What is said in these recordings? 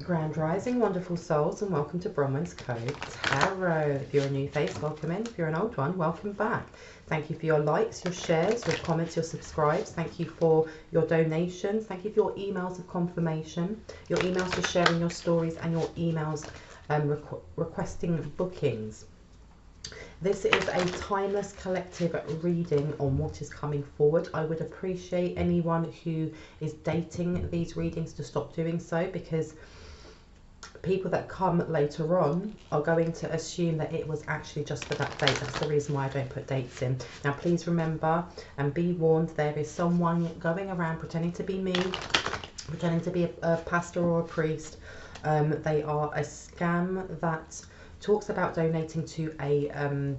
Grand Rising, wonderful souls, and welcome to Bronwen's Code Tarot. If you're a new face, welcome in. If you're an old one, welcome back. Thank you for your likes, your shares, your comments, your subscribes. Thank you for your donations. Thank you for your emails of confirmation, your emails for sharing your stories, and your emails requesting bookings. This is a timeless collective reading on what is coming forward. I would appreciate anyone who is dating these readings to stop doing so, because people that come later on are going to assume that it was actually just for that date. That's the reason why I don't put dates in. Now please remember and be warned, there is someone going around pretending to be me, pretending to be a pastor or a priest. They are a scam that talks about donating to an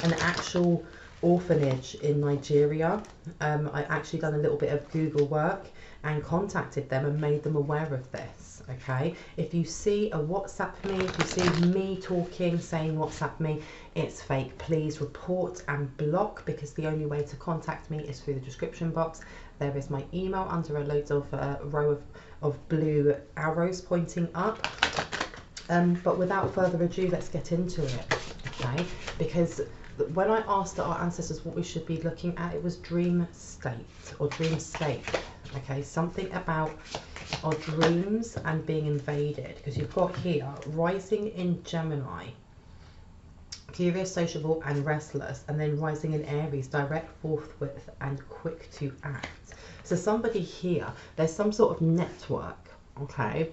actual orphanage in Nigeria. I actually done a little bit of Google work and contacted them and made them aware of this. Okay, if you see a WhatsApp me, if you see me talking, saying WhatsApp me, it's fake. Please report and block, because the only way to contact me is through the description box. There is my email under a load of row of blue arrows pointing up. But without further ado, let's get into it, okay? Because when I asked our ancestors what we should be looking at, it was dream state or dreamscape, okay? Something about our dreams and being invaded, because you've got here rising in Gemini, curious, sociable and restless, and then rising in Aries, direct, forthwith and quick to act. So somebody here, there's some sort of network, okay?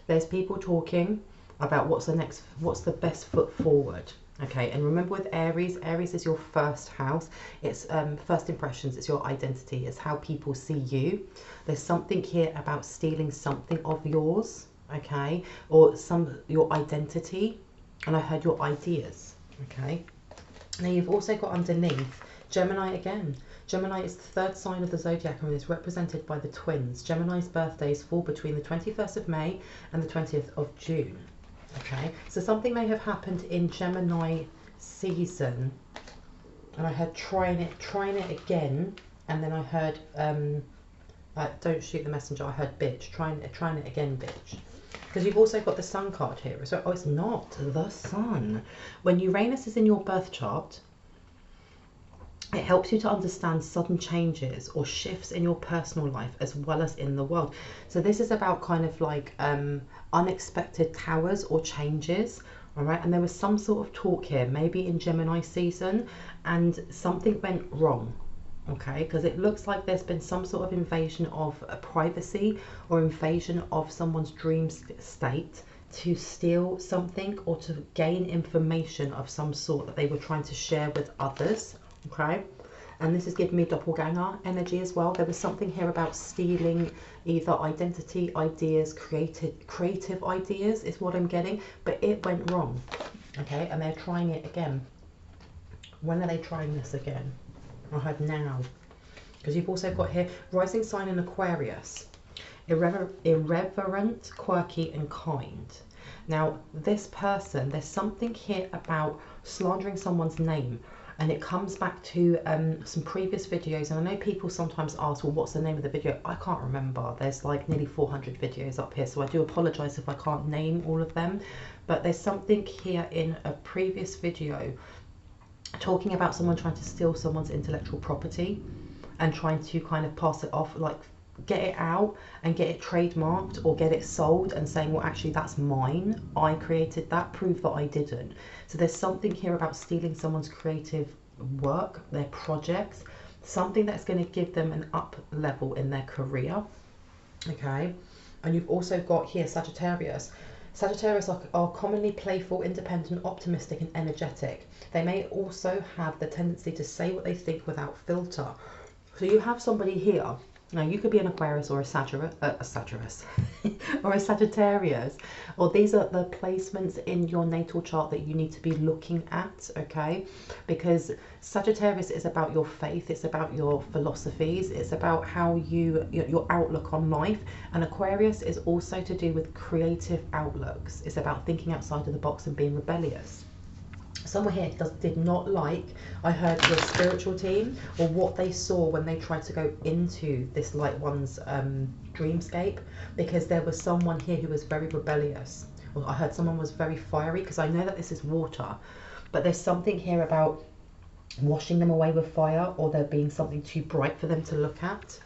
There's people talking about what's the best foot forward, okay? And remember, with Aries is your first house. It's first impressions, it's your identity, it's how people see you. There's something here about stealing something of yours, okay? Or your identity, and I heard your ideas, okay? Now you've also got underneath Gemini again. Gemini is the third sign of the zodiac and is represented by the twins. Gemini's birthdays fall between the 21st of May and the 20th of June. Okay, so something may have happened in Gemini season, and I heard trying it again, and then I heard don't shoot the messenger. I heard bitch, trying it again, bitch. Because you've also got the sun card here. So it's not the sun. When Uranus is in your birth chart, it helps you to understand sudden changes or shifts in your personal life as well as in the world. So this is about kind of like unexpected towers or changes, all right? And there was some sort of talk here, maybe in Gemini season, and something went wrong, okay? Because it looks like there's been some sort of invasion of privacy or invasion of someone's dream state to steal something or to gain information of some sort that they were trying to share with others. Okay, and this is giving me doppelganger energy as well. There was something here about stealing either identity, ideas, creative ideas is what I'm getting, but it went wrong. Okay, and they're trying it again. When are they trying this again? I heard now, because you've also got here rising sign in Aquarius, irreverent, quirky and kind. Now this person, there's something here about slandering someone's name. And it comes back to some previous videos. And I know people sometimes ask, well, what's the name of the video? I can't remember. There's like nearly 400 videos up here. So I do apologize if I can't name all of them. But there's something here in a previous video talking about someone trying to steal someone's intellectual property and trying to kind of pass it off, like get it out and get it trademarked or get it sold, and saying, well, actually that's mine, I created that, prove that I didn't. So there's something here about stealing someone's creative work, their projects, something that's going to give them an up level in their career, okay? And you've also got here Sagittarius. Sagittarius are commonly playful, independent, optimistic and energetic. They may also have the tendency to say what they think without filter. So you have somebody here. Now you could be an Aquarius or a Sagittarius or a Sagittarius, or these are the placements in your natal chart that you need to be looking at, okay? Because Sagittarius is about your faith, it's about your philosophies, it's about how your outlook on life, and Aquarius is also to do with creative outlooks. It's about thinking outside of the box and being rebellious. someone here did not like, I heard, your spiritual team, or what they saw when they tried to go into this light one's dreamscape, because there was someone here who was very rebellious. Or I heard someone was very fiery, because I know that this is water, but there's something here about washing them away with fire, or there being something too bright for them to look at.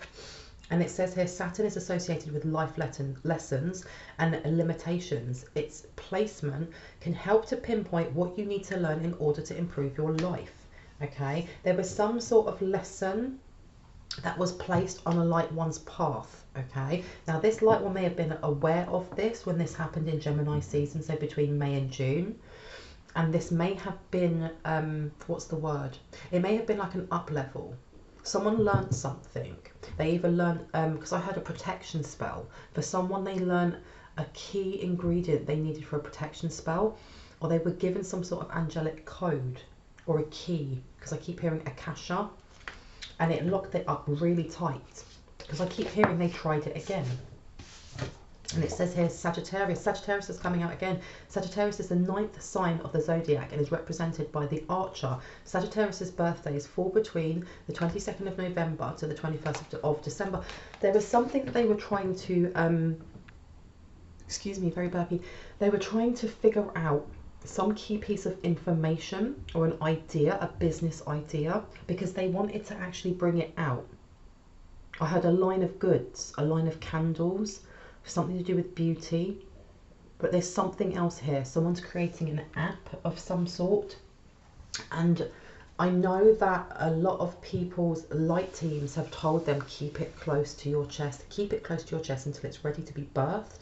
And it says here, Saturn is associated with life lessons and limitations. Its placement can help to pinpoint what you need to learn in order to improve your life. Okay, there was some sort of lesson that was placed on a light one's path. Okay, now this light one may have been aware of this when this happened in Gemini season, so between May and June. And this may have been, what's the word? It may have been like an up level. Someone learned something. They either learned, because I heard a protection spell. For someone, they learned a key ingredient they needed for a protection spell, or they were given some sort of angelic code or a key, because I keep hearing Akasha, and it locked it up really tight, because I keep hearing they tried it again. And it says here Sagittarius. Sagittarius is coming out again. Sagittarius is the 9th sign of the zodiac and is represented by the Archer. Sagittarius's birthdays fall between the 22nd of November to the 21st of December. There was something that they were trying to, excuse me, very burpy. They were trying to figure out some key piece of information or an idea, a business idea, because they wanted to actually bring it out. I heard a line of goods, a line of candles, something to do with beauty, but there's something else here. Someone's creating an app of some sort, and I know that a lot of people's light teams have told them keep it close to your chest, keep it close to your chest until it's ready to be birthed.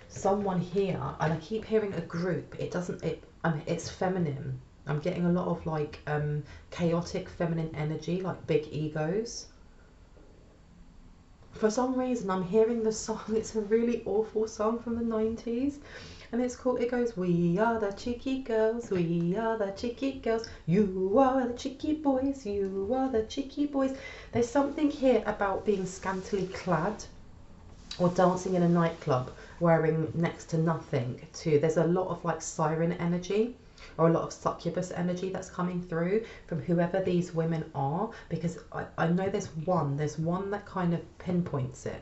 Someone here, and I keep hearing a group, it's feminine. I'm getting a lot of like chaotic feminine energy, like big egos. For some reason, I'm hearing the song. It's a really awful song from the 90s. And it's called, it goes, we are the cheeky girls, we are the cheeky girls. You are the cheeky boys, you are the cheeky boys. There's something here about being scantily clad or dancing in a nightclub wearing next to nothing too. There's a lot of like siren energy, or a lot of succubus energy that's coming through from whoever these women are, because I know there's one that kind of pinpoints it.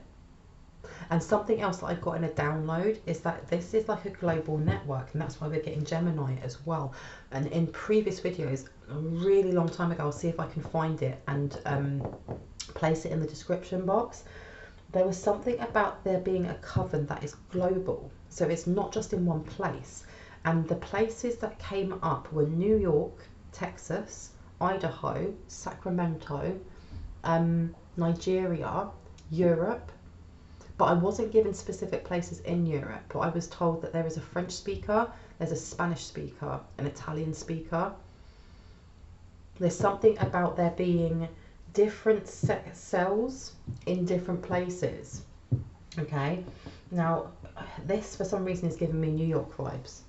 And something else that I got in a download is that this is like a global network, and that's why we're getting Gemini as well. And in previous videos, a really long time ago, I'll see if I can find it and place it in the description box. There was something about there being a coven that is global, so it's not just in one place. And the places that came up were New York, Texas, Idaho, Sacramento, Nigeria, Europe. But I wasn't given specific places in Europe, but I was told that there is a French speaker, there's a Spanish speaker, an Italian speaker. There's something about there being different cells in different places. Okay, now this for some reason is giving me New York vibes.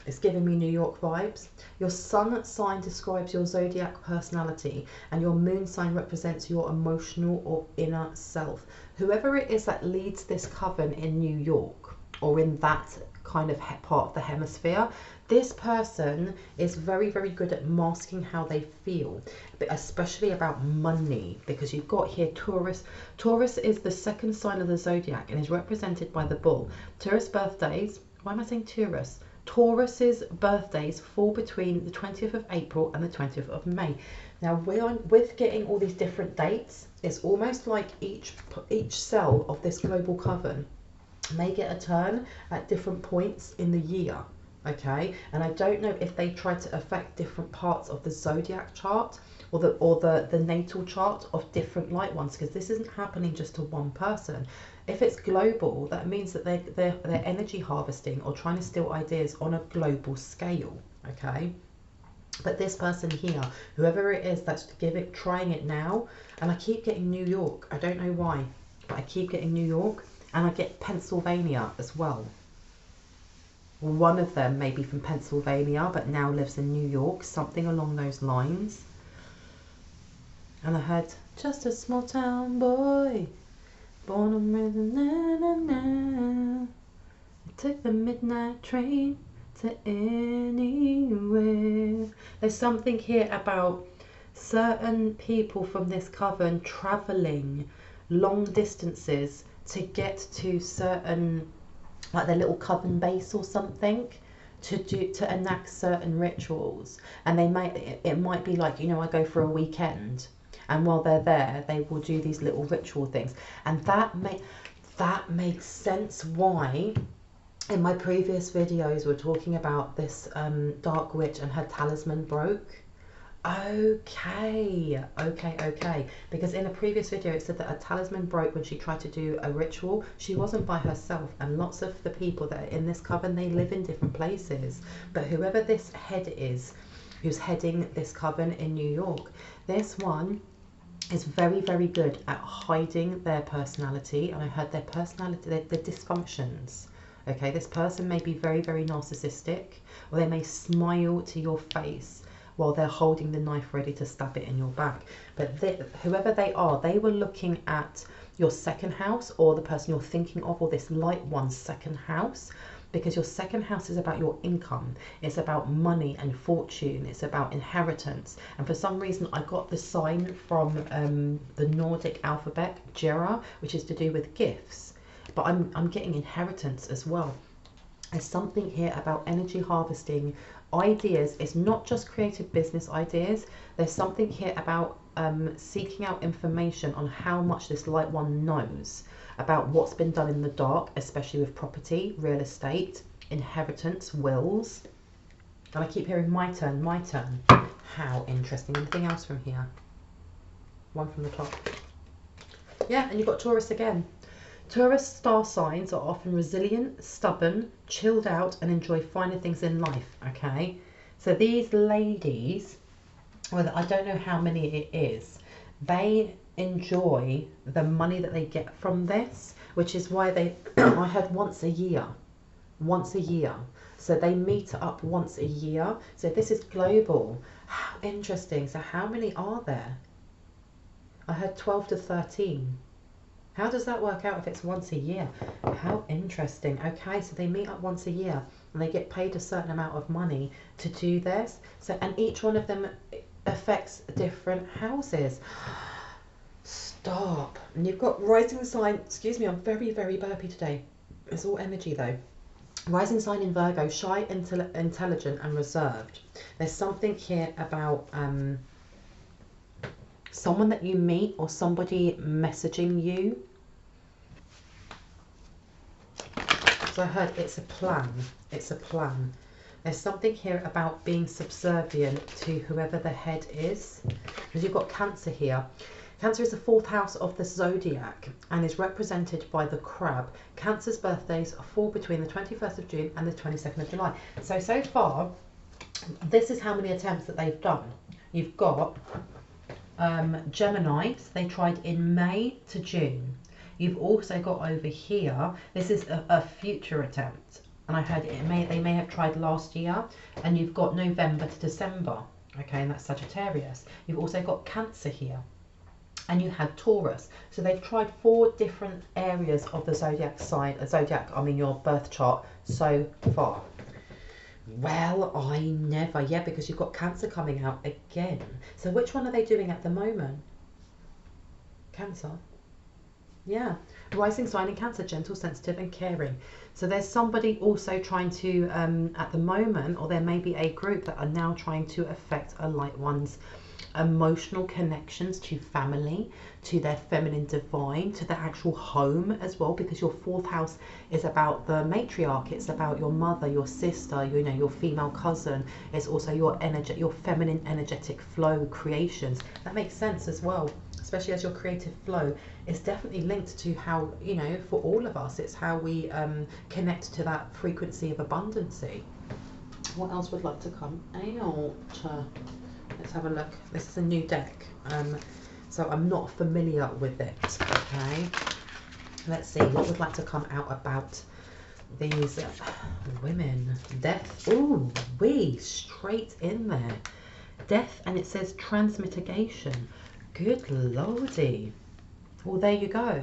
It's giving me New York vibes. Your sun sign describes your zodiac personality, and your moon sign represents your emotional or inner self. Whoever it is that leads this coven in New York, or in that kind of part of the hemisphere, this person is very, very good at masking how they feel, but especially about money, because you've got here Taurus. Taurus is the 2nd sign of the zodiac and is represented by the bull. Taurus birthdays, why am I saying Taurus? Taurus's birthdays fall between the 20th of April and the 20th of May. Now, with getting all these different dates, it's almost like each cell of this global coven may get a turn at different points in the year. Okay, and I don't know if they try to affect different parts of the zodiac chart or the natal chart of different light ones, because this isn't happening just to one person. If it's global, that means that they're energy harvesting or trying to steal ideas on a global scale. Okay, but this person here, whoever it is that's trying it now, and I keep getting New York, I don't know why, but I keep getting New York, and I get Pennsylvania as well. One of them may be from Pennsylvania but now lives in New York, something along those lines. And I heard, just a small town boy, born and raised in na na na. I took the midnight train to anywhere. There's something here about certain people from this coven traveling long distances to get to certain, like their little coven base or something, to enact certain rituals. And it might be like, you know, I go for a weekend, and while they're there they will do these little ritual things. And that makes sense why in my previous videos we're talking about this dark witch and her talisman broke. Okay. Because in a previous video it said that a talisman broke when she tried to do a ritual. She wasn't by herself, and lots of the people that are in this coven, they live in different places. But whoever this head is, who's heading this coven in New York, this one is very, very good at hiding their personality. And I heard their personality, their dysfunctions. Okay, this person may be very, very narcissistic, or they may smile to your face while they're holding the knife ready to stab it in your back. But whoever they are, they were looking at your second house, or the person you're thinking of, or this light one's second house, because your second house is about your income. It's about money and fortune. It's about inheritance. And for some reason, I got the sign from the Nordic alphabet, Jera, which is to do with gifts. But I'm getting inheritance as well. There's something here about energy harvesting, ideas. It's not just creative business ideas. There's something here about seeking out information on how much this light one knows about what's been done in the dark, especially with property, real estate, inheritance, wills. And I keep hearing my turn, my turn. How interesting. Anything else from here? One from the top. Yeah, and you've got Taurus again. Taurus star signs are often resilient, stubborn, chilled out, and enjoy finer things in life. Okay, so these ladies, well, I don't know how many it is, they enjoy the money that they get from this, which is why they I heard once a year, so they meet up once a year. So this is global. How interesting. So how many are there? I heard 12 to 13. How does that work out if it's once a year? How interesting. Okay, so they meet up once a year and they get paid a certain amount of money to do this. So, and each one of them affects different houses. Stop. And you've got rising sign, excuse me, I'm very, very burpy today. It's all energy though. Rising sign in Virgo, shy, intelligent and reserved. There's something here about someone that you meet or somebody messaging you. So I heard it's a plan. It's a plan. There's something here about being subservient to whoever the head is. Because you've got Cancer here. Cancer is the 4th house of the zodiac and is represented by the crab. Cancer's birthdays fall between the 21st of June and the 22nd of July. So far, this is how many attempts that they've done. You've got Geminis, they tried in May to June. You've also got over here, this is a future attempt, and I heard they may have tried last year. And you've got November to December, okay, and that's Sagittarius. You've also got Cancer here, and you had Taurus. So they've tried 4 different areas of the zodiac sign, I mean your birth chart so far. Well, I never, yeah, because you've got Cancer coming out again. So which one are they doing at the moment? Cancer. Yeah, rising sign in Cancer, gentle, sensitive and caring. So there's somebody also trying to, at the moment, or there may be a group that are now trying to affect a light one's emotional connections to family, to their feminine divine, to the actual home as well, because your 4th house is about the matriarch. It's about your mother, your sister, you know, your female cousin. It's also your energy, your feminine energetic flow creations. That makes sense as well, especially as your creative flow is definitely linked to how, you know, for all of us, it's how we connect to that frequency of abundancy. What else would like to come out? Let's have a look. This is a new deck, so I'm not familiar with it. Okay, let's see what would like to come out about these women. Death. Ooh, straight in there. Death, and it says transmitigation. Good lordy. Well, there you go.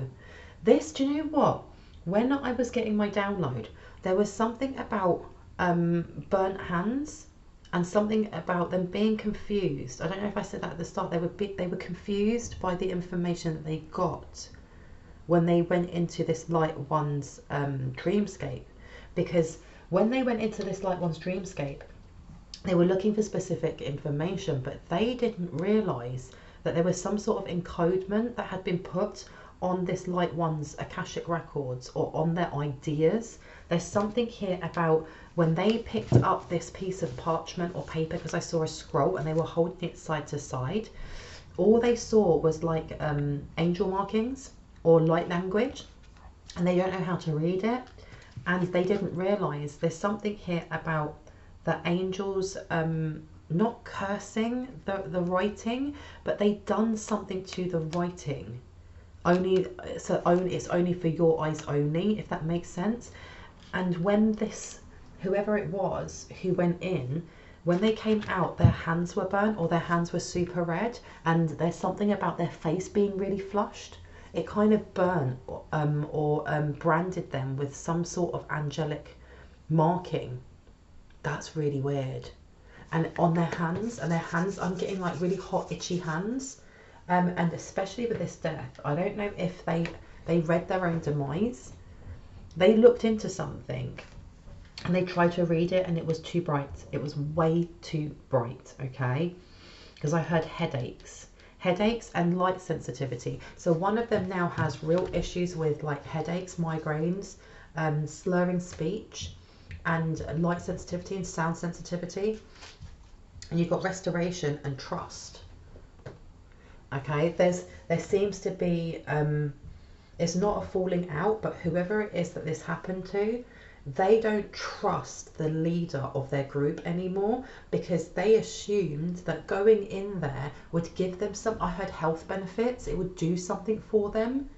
This, do you know what? When I was getting my download, there was something about burnt hands, and something about them being confused. I don't know if I said that at the start. They were confused by the information that they got when they went into this light one's dreamscape, because when they went into this light one's dreamscape, they were looking for specific information, but they didn't realize that there was some sort of encodement that had been put on this light one's Akashic records, or on their ideas. There's something here about when they picked up this piece of parchment or paper, because I saw a scroll and they were holding it side to side, all they saw was like angel markings or light language, and they don't know how to read it, and they didn't realize there's something here about the angels not cursing the writing, but they done something to the writing. It's only for your eyes only, if that makes sense. And when this, whoever it was who went in, when they came out, their hands were burnt, or their hands were super red, and there's something about their face being really flushed. It kind of burned or branded them with some sort of angelic marking. That's really weird. And on their hands, I'm getting like really hot, itchy hands. And especially with this death, I don't know if they read their own demise. They looked into something and they tried to read it, and it was too bright. It was way too bright, okay? Because I heard headaches and light sensitivity. So one of them now has real issues with like headaches, migraines, slurring speech, and light sensitivity and sound sensitivity. And you've got restoration and trust. Okay, there seems to be it's not a falling out, but whoever it is that this happened to, they don't trust the leader of their group anymore, because they assumed that going in there would give them some, I heard, health benefits. It would do something for them,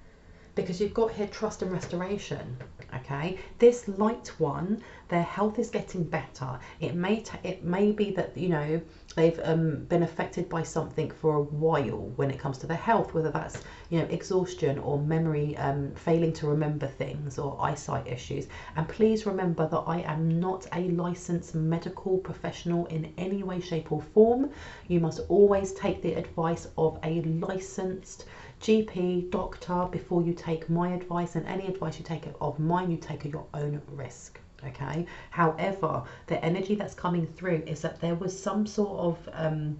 because you've got here trust and restoration. Okay, this light one, their health is getting better. It may be that, you know, they've been affected by something for a while when it comes to their health, whether that's, you know, exhaustion or memory, failing to remember things, or eyesight issues. And please remember that I am not a licensed medical professional in any way, shape or form. You must always take the advice of a licensed GP, doctor, before you take my advice, and any advice you take of mine, you take at your own risk. Okay. However, the energy that's coming through is that there was some sort of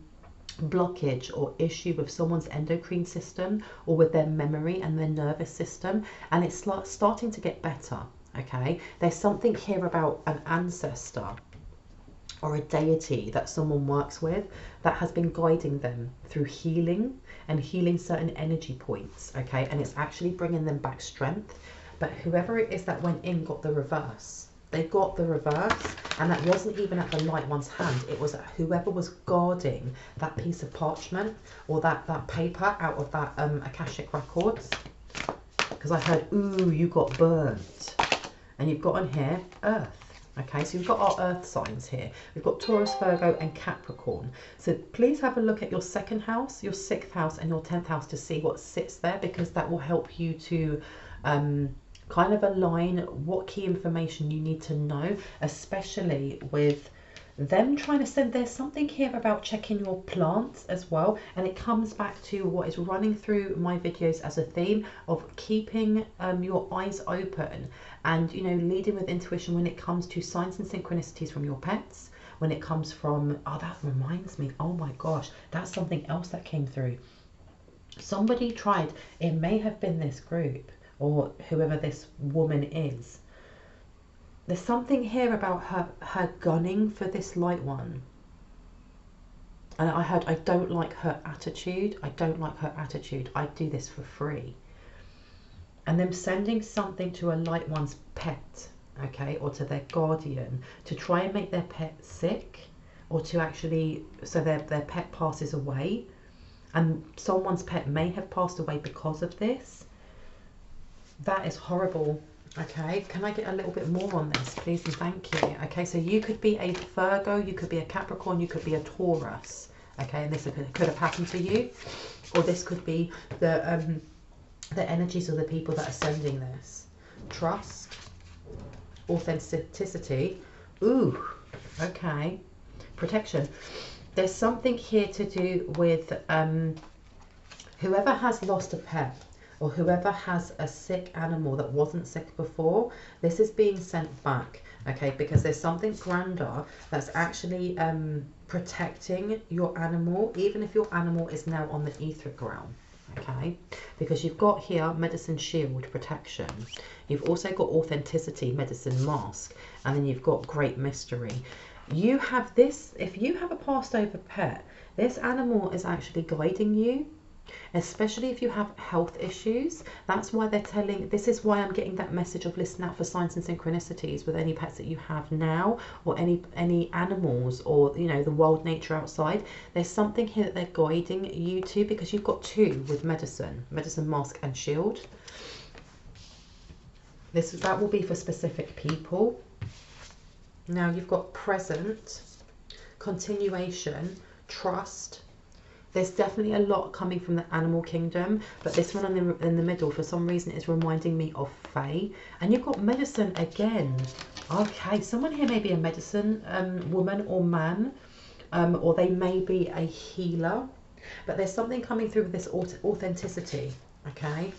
blockage or issue with someone's endocrine system, or with their memory and their nervous system, and it's starting to get better. Okay. There's something here about an ancestor or a deity that someone works with that has been guiding them through healing and healing certain energy points. Okay, and it's actually bringing them back strength. But whoever it is that went in got the reverse. They got the reverse, and that wasn't even at the light one's hand. It was at whoever was guarding that piece of parchment or that paper out of that Akashic records. Because I heard, ooh, you got burnt. And you've got on here earth. Okay, so we've got our earth signs here. We've got Taurus, Virgo and Capricorn. So please have a look at your second house, your 6th house and your 10th house to see what sits there, because that will help you to kind of align what key information you need to know, especially with them trying to send. There's something here about checking your plants as well, and it comes back to what is running through my videos as a theme of keeping your eyes open, and, you know, leading with intuition when it comes to signs and synchronicities from your pets, when it comes from, oh, that reminds me, oh my gosh, that's something else that came through. Somebody tried, it may have been this group or whoever this woman is. There's something here about her gunning for this light one. And I heard, I don't like her attitude. I don't like her attitude. I do this for free. And them sending something to a light one's pet, okay, or to their guardian, to try and make their pet sick, or to actually, so their pet passes away. And someone's pet may have passed away because of this. That is horrible. Okay, can I get a little bit more on this, please and thank you? Okay, so you could be a Virgo, you could be a Capricorn, you could be a Taurus. Okay, and this could have happened to you, or this could be the energies of the people that are sending this. Trust, authenticity, Ooh, okay. Protection. There's something here to do with whoever has lost a pet, or whoever has a sick animal that wasn't sick before, this is being sent back, okay? Because there's something grander that's actually protecting your animal, even if your animal is now on the etheric realm, okay? Because you've got here medicine shield, protection. You've also got authenticity, medicine mask, and then you've got great mystery. You have this, if you have a passed over pet, this animal is actually guiding you, especially if you have health issues. That's why they're telling, this is why I'm getting that message of listen out for signs and synchronicities with any pets that you have now, or any animals, or you know, the wild nature outside. There's something here that they're guiding you to, because you've got two with medicine mask and shield. That will be for specific people. Now you've got present, continuation, trust. There's definitely a lot coming from the animal kingdom, but this one in the middle, for some reason, is reminding me of Fae. And you've got medicine again. Okay, someone here may be a medicine woman or man, or they may be a healer. But there's something coming through with this authenticity, okay?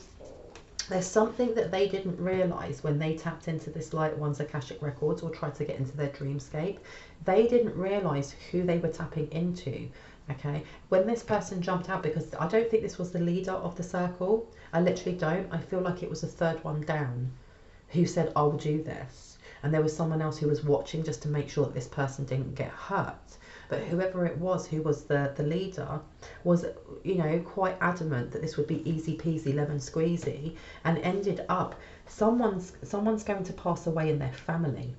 There's something that they didn't realise when they tapped into this light one's Akashic records or tried to get into their dreamscape. They didn't realise who they were tapping into. Okay, when this person jumped out, because I don't think this was the leader of the circle. I literally don't. I feel like it was the third one down who said, I'll do this. And there was someone else who was watching just to make sure that this person didn't get hurt. But whoever it was who was the leader was, you know, quite adamant that this would be easy peasy lemon squeezy, and ended up someone's going to pass away in their family.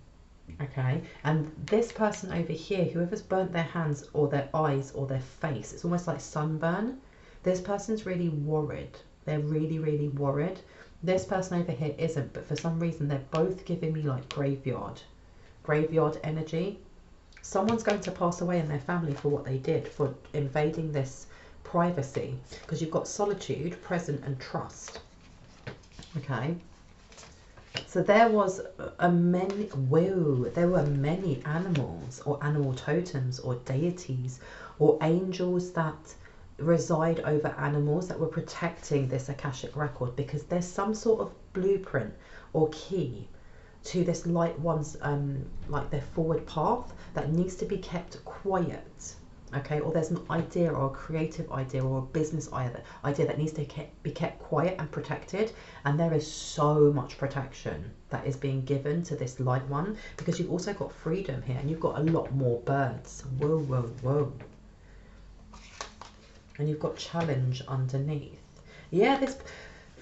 Okay, and this person over here, whoever's burnt their hands or their eyes or their face, it's almost like sunburn. This person's really worried. They're really, really worried. This person over here isn't, but for some reason they're both giving me like graveyard energy. Someone's going to pass away in their family for what they did, for invading this privacy, because you've got solitude, present, and trust. Okay. So there was there were many animals, or animal totems, or deities, or angels that reside over animals that were protecting this Akashic record, because there's some sort of blueprint or key to this light one's like their forward path that needs to be kept quiet. Okay, or there's an idea or a creative idea or a business idea that needs to be kept quiet and protected. And there is so much protection that is being given to this light one, because you've also got freedom here, and you've got a lot more birds. Whoa, whoa, whoa. And you've got challenge underneath. Yeah,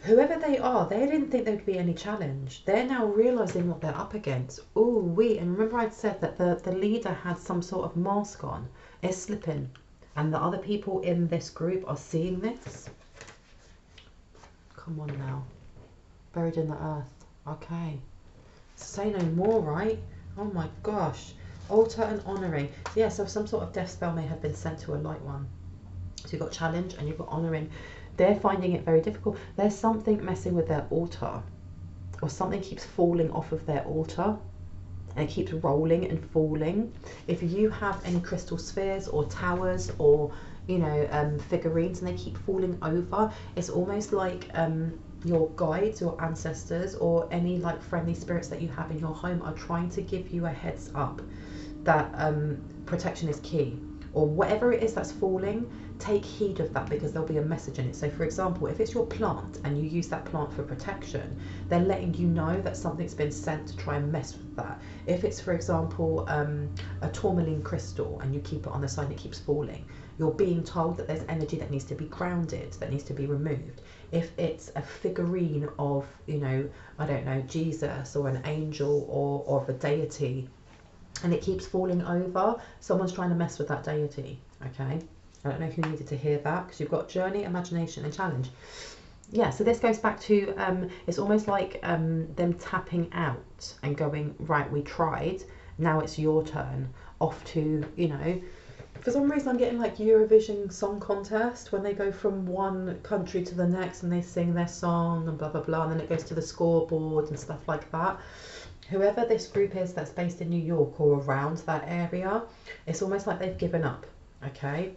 whoever they are, they didn't think there would be any challenge. They're now realising what they're up against. Ooh, and remember I'd said that the leader had some sort of mask on. It's slipping, and the other people in this group are seeing this. Come on now. Buried in the earth. Okay. Say no more, right? Oh my gosh. Altar and honouring. Yeah, so some sort of death spell may have been sent to a light one. So you've got challenge and you've got honouring. They're finding it very difficult. There's something messing with their altar, or something keeps falling off of their altar, and it keeps rolling and falling. If you have any crystal spheres or towers or, you know, figurines, and they keep falling over, it's almost like your guides, your ancestors, or any like friendly spirits that you have in your home are trying to give you a heads up that protection is key. Or whatever it is that's falling, take heed of that, because there'll be a message in it. So for example, if it's your plant and you use that plant for protection, they're letting you know that something's been sent to try and mess with that. If it's, for example, a tourmaline crystal and you keep it on the side and it keeps falling, you're being told that there's energy that needs to be grounded, that needs to be removed. If it's a figurine of, you know, I don't know, Jesus or an angel or of a deity, and it keeps falling over, someone's trying to mess with that deity. Okay, I don't know who needed to hear that, because you've got journey, imagination, and challenge. Yeah, so this goes back to it's almost like them tapping out and going, right, we tried, now it's your turn. Off to, you know, for some reason I'm getting like Eurovision Song Contest, when they go from one country to the next and they sing their song and blah blah blah, and then it goes to the scoreboard and stuff like that. whoever this group is that's based in New York or around that area, it's almost like they've given up, okay?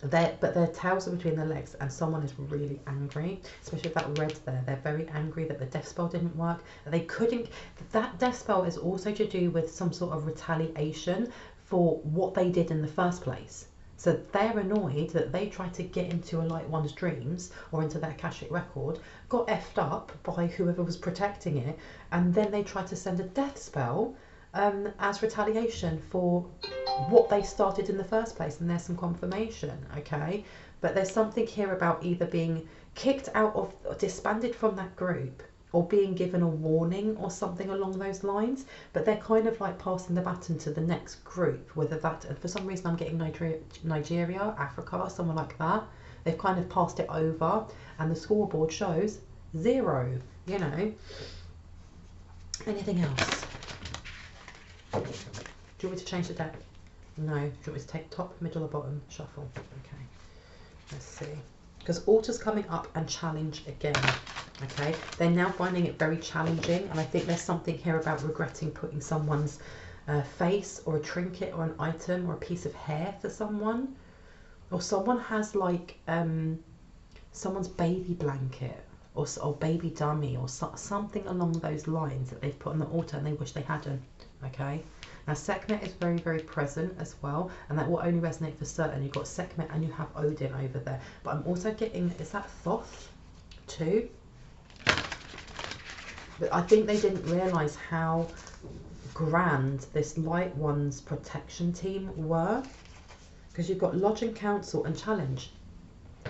But their tails are between their legs, and someone is really angry, especially with that red there. They're very angry that the death spell didn't work, that they couldn't. That death spell is also to do with some sort of retaliation for what they did in the first place. So they're annoyed that they tried to get into a light one's dreams or into their Akashic record, got effed up by whoever was protecting it, and then they tried to send a death spell as retaliation for what they started in the first place. And there's some confirmation, okay? But there's something here about either being kicked out of or disbanded from that group, or being given a warning or something along those lines. But they're kind of like passing the baton to the next group, whether that, and for some reason I'm getting Nigeria, Africa, someone like that. They've kind of passed it over, and the scoreboard shows 0, you know. Anything else? Do you want me to change the deck? No. Do you want me to take top, middle or bottom? Shuffle. Okay. Let's see. Because altar's coming up and challenge again. Okay. They're now finding it very challenging. And I think there's something here about regretting putting someone's face or a trinket or an item or a piece of hair for someone. Or someone has like someone's baby blanket or baby dummy or something along those lines that they've put on the altar and they wish they hadn't. Okay, now Sekhmet is very, very present as well, and that will only resonate for certain. You've got Sekhmet and you have Odin over there, but I'm also getting, is that Thoth too? But I think they didn't realise how grand this Light One's protection team were, because you've got Lodge and Council and Challenge.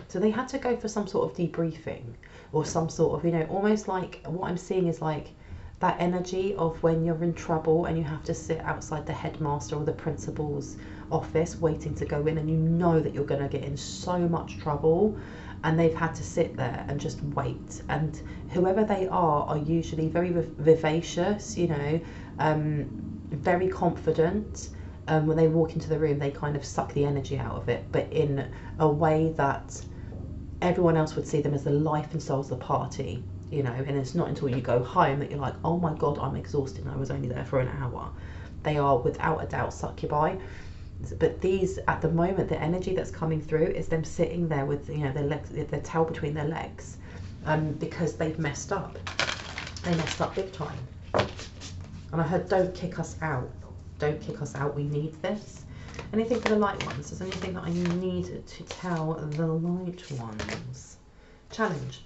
So they had to go for some sort of debriefing or some sort of, you know, almost like what I'm seeing is like that energy of when you're in trouble and you have to sit outside the headmaster or the principal's office waiting to go in, and you know that you're going to get in so much trouble, and they've had to sit there and just wait. And whoever they are usually very vivacious, you know, very confident. When they walk into the room, they kind of suck the energy out of it, but in a way that everyone else would see them as the life and souls of the party. You know, and it's not until you go home that you're like, oh my God, I'm exhausted and I was only there for an hour. They are without a doubt succubi. But these, at the moment, the energy that's coming through is them sitting there with, you know, their legs, their tail between their legs, because they've messed up. They messed up big time. And I heard, don't kick us out. Don't kick us out. We need this. Anything for the light ones? Is there anything that I need to tell the light ones? Challenge.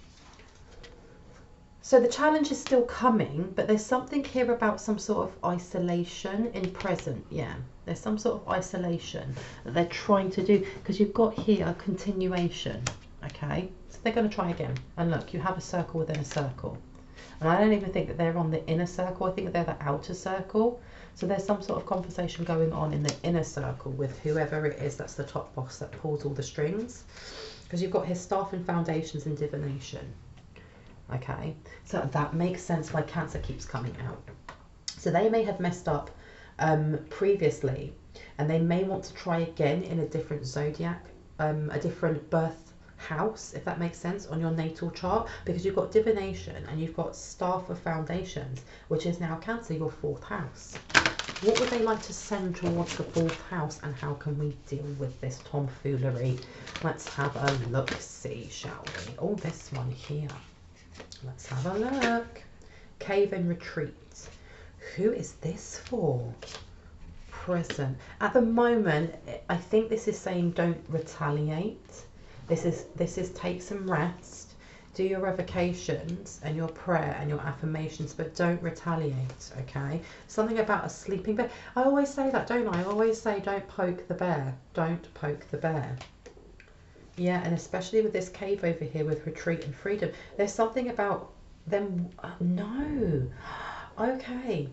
So the challenge is still coming, but there's something here about some sort of isolation in present. Yeah, there's some sort of isolation that they're trying to do, because you've got here a continuation. Okay, so they're going to try again. And look, you have a circle within a circle. And I don't even think that they're on the inner circle. I think that they're the outer circle. So there's some sort of conversation going on in the inner circle with whoever it is that's the top boss that pulls all the strings. Because you've got his staff and foundations and divination. Okay, so that makes sense why Cancer keeps coming out. So they may have messed up previously, and they may want to try again in a different zodiac, a different birth house, if that makes sense, on your natal chart, because you've got divination and you've got staff of foundations, which is now Cancer, your 4th house. What would they like to send towards the 4th house, and how can we deal with this tomfoolery? Let's have a look-see, shall we? Oh, this one here. Let's have a look. Cave and retreat. Who is this for? Present. At the moment, I think this is saying don't retaliate. This is take some rest, do your revocations and your prayer and your affirmations, but don't retaliate, okay? Something about a sleeping bear. I always say that, don't I? I always say don't poke the bear. Don't poke the bear. Yeah, and especially with this cave over here with retreat and freedom, there's something about them. No. Okay.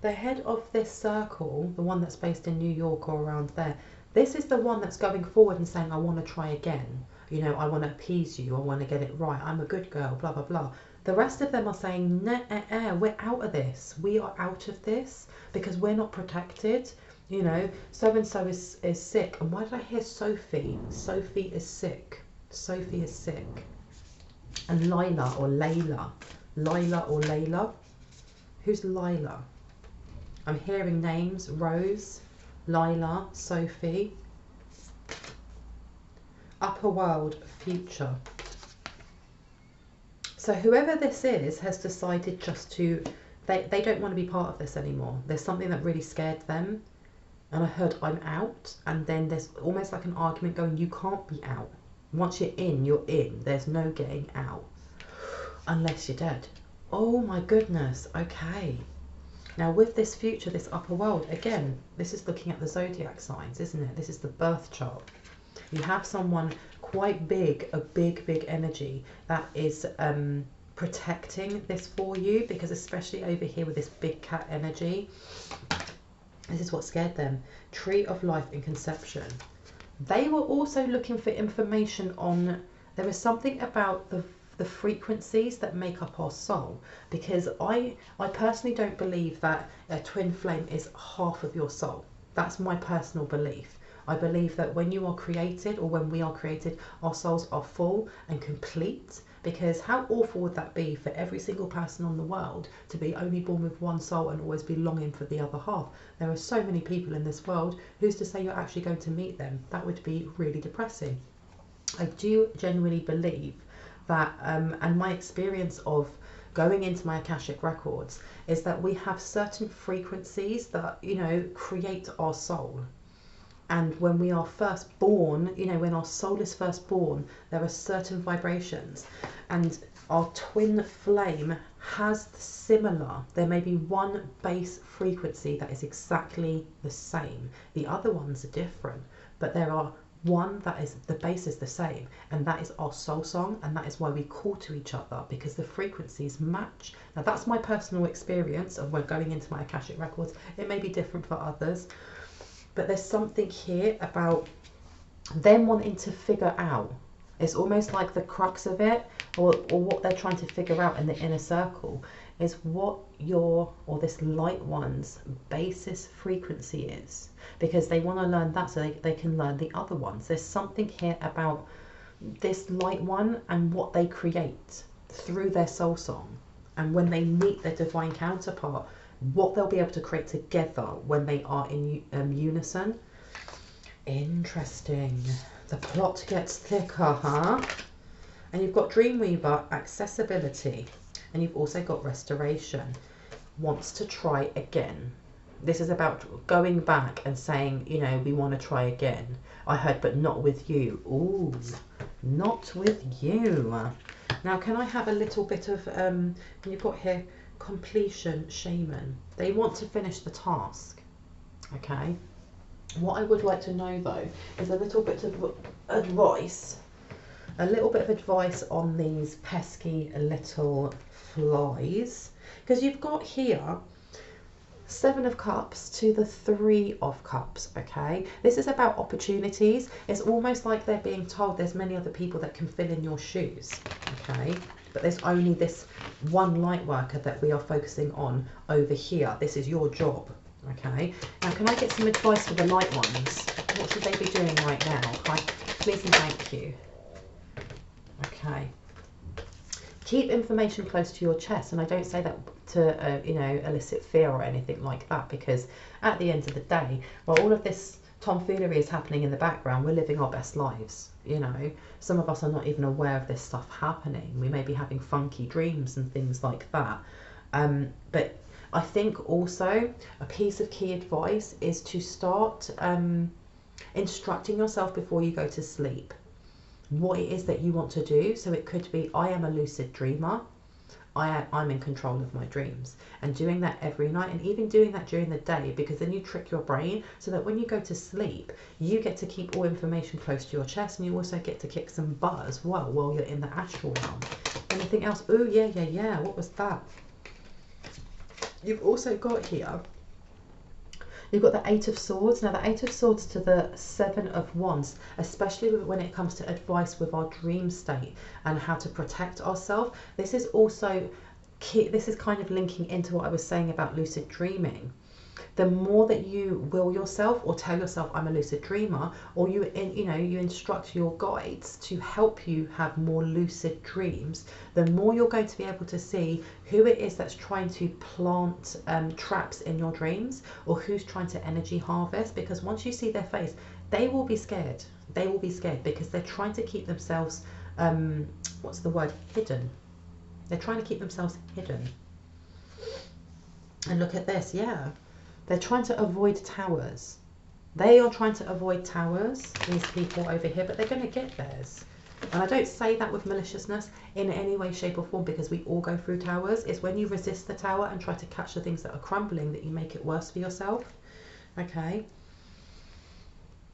The head of this circle, the one that's based in New York or around there, this is the one that's going forward and saying, I want to try again. You know, I want to appease you. I want to get it right. I'm a good girl, blah, blah, blah. The rest of them are saying, nah, we're out of this. We are out of this because we're not protected. You know, so-and-so is sick. And why did I hear Sophie? Sophie is sick. Sophie is sick. And Lila or Layla. Lila or Layla. Who's Lila? I'm hearing names, Rose, Lila, Sophie. Upper world, future. So whoever this is has decided just to, they don't want to be part of this anymore. There's something that really scared them. And I heard I'm out. And then there's almost like an argument going, you can't be out. Once you're in, you're in. There's no getting out. Unless you're dead. Oh my goodness. Okay. Now with this future, this upper world, again, this is looking at the zodiac signs, isn't it? This is the birth chart. You have someone quite big, a big energy that is protecting this for you, because especially over here with this big cat energy, this is what scared them. Tree of life in conception. They were also looking for information on, there is something about the frequencies that make up our soul, because I personally don't believe that a twin flame is half of your soul. That's my personal belief. I believe that when you are created, or when we are created, our souls are full and complete, because how awful would that be for every single person on the world to be only born with one soul and always be longing for the other half? There are so many people in this world. Who's to say you're actually going to meet them? That would be really depressing. I do genuinely believe that, and my experience of going into my Akashic records is that we have certain frequencies that, you know, create our soul. And when we are first born, you know, when our soul is first born, there are certain vibrations, and our twin flame has similar. There may be one base frequency that is exactly the same. The other ones are different, but there are one that is, the base is the same, and that is our soul song, and that is why we call to each other, because the frequencies match. Now that's my personal experience of when going into my Akashic records. It may be different for others, but there's something here about them wanting to figure out. It's almost like the crux of it, or what they're trying to figure out in the inner circle, is what your, or this light one's basis frequency is, because they want to learn that so they can learn the other ones. There's something here about this light one and what they create through their soul song, and when they meet their divine counterpart, what they'll be able to create together when they are in unison. Interesting. The plot gets thicker, huh? And you've got Dreamweaver, accessibility, and you've also got restoration. Wants to try again. This is about going back and saying, you know, we want to try again. I heard, but not with you. Ooh, not with you. Now, can I have a little bit of, you've got here, completion, shaman. They want to finish the task. Okay. What I would like to know though is a little bit of advice. A little bit of advice on these pesky little flies. Because you've got here 7 of Cups to the 3 of Cups, okay? This is about opportunities. It's almost like they're being told there's many other people that can fill in your shoes, okay? But there's only this one light worker that we are focusing on over here. This is your job, okay? Now, can I get some advice for the light ones? What should they be doing right now? Please and thank you. Okay. Keep information close to your chest, and I don't say that to you know, elicit fear or anything like that, because at the end of the day, while all of this tomfoolery is happening in the background, we're living our best lives. You know, some of us are not even aware of this stuff happening. We may be having funky dreams and things like that. But I think also a piece of key advice is to start instructing yourself before you go to sleep what it is that you want to do. So it could be, I am a lucid dreamer. I'm in control of my dreams, and doing that every night, and even doing that during the day, because then you trick your brain so that when you go to sleep, you get to keep all information close to your chest, and you also get to kick some butt as well while you're in the astral realm. Anything else? Oh, yeah. What was that? You've also got here, you've got the 8 of Swords. Now, the 8 of Swords to the 7 of Wands, especially when it comes to advice with our dream state and how to protect ourselves. This is also key. This is kind of linking into what I was saying about lucid dreaming. the more that you will yourself or tell yourself I'm a lucid dreamer, or you instruct your guides to help you have more lucid dreams, the more you're going to be able to see who it is that's trying to plant traps in your dreams, or who's trying to energy harvest. Because once you see their face, they will be scared. They will be scared because they're trying to keep themselves what's the word, hidden. They're trying to keep themselves hidden. And look at this, yeah. They're trying to avoid towers. They are trying to avoid towers, these people over here, but they're going to get theirs. And I don't say that with maliciousness in any way, shape or form, because we all go through towers. It's when you resist the tower and try to catch the things that are crumbling that you make it worse for yourself. Okay.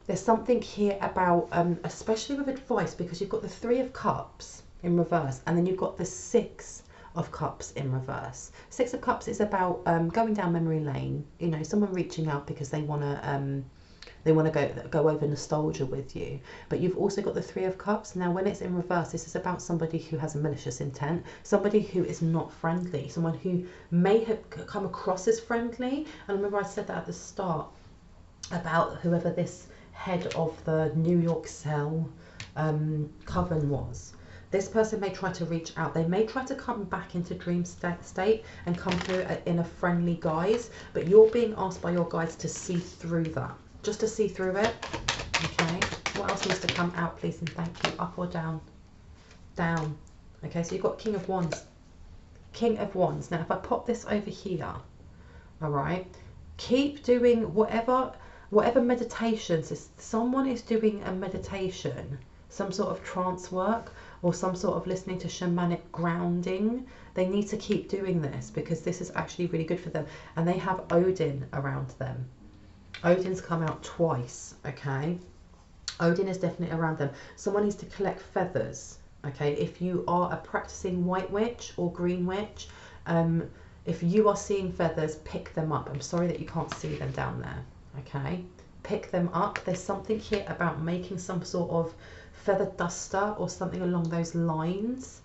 There's something here about, especially with advice, because you've got the 3 of Cups in reverse, and then you've got the 6 of Cups in reverse. 6 of Cups is about going down memory lane. You know, someone reaching out because they want to go over nostalgia with you. But you've also got the 3 of Cups. Now, when it's in reverse, this is about somebody who has a malicious intent, somebody who is not friendly, someone who may have come across as friendly. And remember, I said that at the start about whoever this head of the New York cell coven was. This person may try to reach out. They may try to come back into dream state and come through in a friendly guise, but you're being asked by your guides to see through that. Just to see through it. Okay. What else needs to come out, please and thank you? Up or down? Down. Okay, so you've got King of Wands. King of Wands. Now, if I pop this over here, all right, keep doing whatever meditations. If someone is doing a meditation, some sort of trance work, or some sort of listening to shamanic grounding, they need to keep doing this, because this is actually really good for them. And they have Odin around them. Odin's come out twice, okay? Odin is definitely around them. Someone needs to collect feathers, okay? If you are a practicing white witch or green witch, if you are seeing feathers, pick them up. I'm sorry that you can't see them down there, okay? Pick them up. There's something here about making some sort of feather duster or something along those lines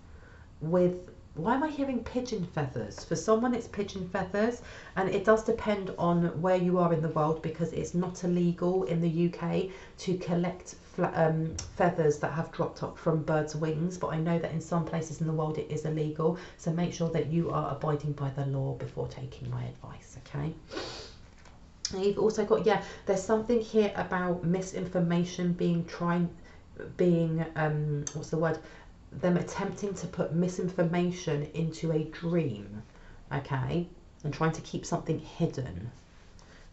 with, why am I hearing pigeon feathers? For someone it's pigeon feathers, and it does depend on where you are in the world, because it's not illegal in the UK to collect feathers that have dropped up from birds' wings, but I know that in some places in the world it is illegal, so make sure that you are abiding by the law before taking my advice, okay? And you've also got, yeah, there's something here about misinformation what's the word, them attempting to put misinformation into a dream, okay, and trying to keep something hidden.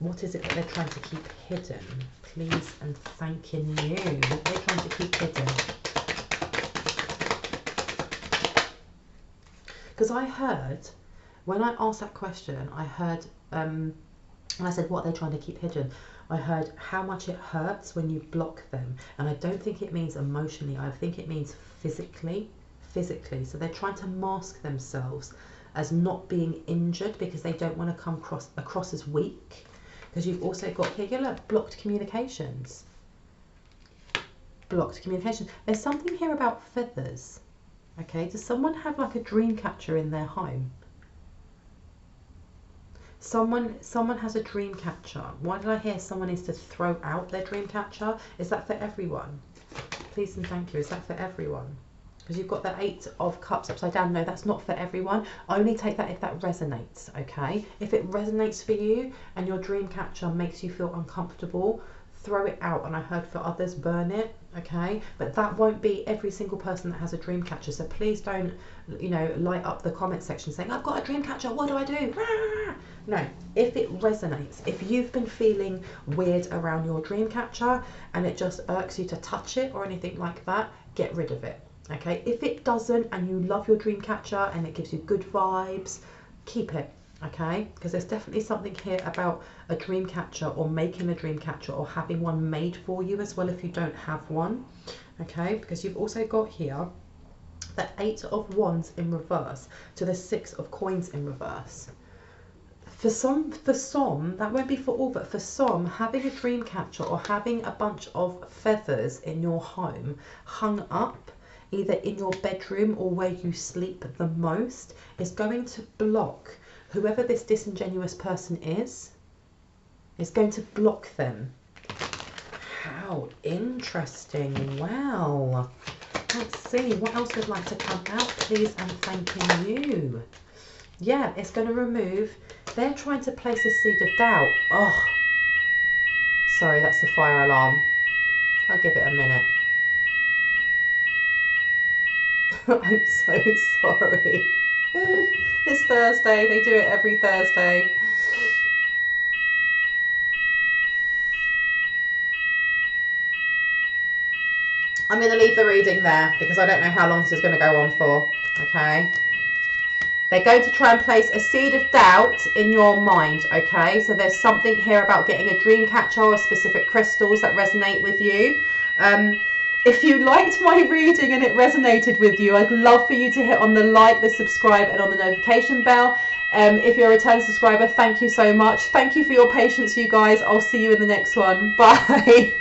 What is it that they're trying to keep hidden? Please and thanking you. What are they trying to keep hidden? Because I heard, when I asked that question, I heard, and I said, what are they trying to keep hidden? I heard how much it hurts when you block them. And I don't think it means emotionally. I think it means physically. So they're trying to mask themselves as not being injured, because they don't want to come across as weak. Because you've also got here, you look, blocked communications. Blocked communication. There's something here about feathers. Okay, does someone have like a dream catcher in their home? Someone has a dream catcher. Why did I hear someone needs to throw out their dream catcher? Is that for everyone? Please and thank you. Is that for everyone? Because you've got the 8 of Cups upside down. No, that's not for everyone. Only take that if that resonates, okay? If it resonates for you and your dream catcher makes you feel uncomfortable, throw it out. And I heard for others, burn it, okay? But that won't be every single person that has a dream catcher. So please don't, you know, light up the comment section saying, I've got a dream catcher, what do I do? No, if it resonates, if you've been feeling weird around your dream catcher and it just irks you to touch it or anything like that, get rid of it, okay? If it doesn't and you love your dream catcher and it gives you good vibes, keep it, okay? Because there's definitely something here about a dream catcher or making a dream catcher or having one made for you as well if you don't have one, okay? Because you've also got here the 8 of Wands in reverse to the 6 of Coins in reverse. For some, that won't be for all, but for some, having a dream catcher or having a bunch of feathers in your home hung up, either in your bedroom or where you sleep the most, is going to block whoever this disingenuous person is, It's going to block them. How interesting. Wow. Let's see. What else would like to come out, please, and thanking you? Yeah, it's going to remove. They're trying to place a seed of doubt. Oh, sorry, that's the fire alarm. I'll give it a minute. I'm so sorry. It's Thursday. They do it every Thursday. I'm going to leave the reading there because I don't know how long this is going to go on for. Okay. They're going to try and place a seed of doubt in your mind. Okay. So there's something here about getting a dream catcher or specific crystals that resonate with you. If you liked my reading and it resonated with you, I'd love for you to hit on the like, the subscribe, and on the notification bell. If you're a return subscriber, thank you so much. Thank you for your patience, you guys. I'll see you in the next one. Bye.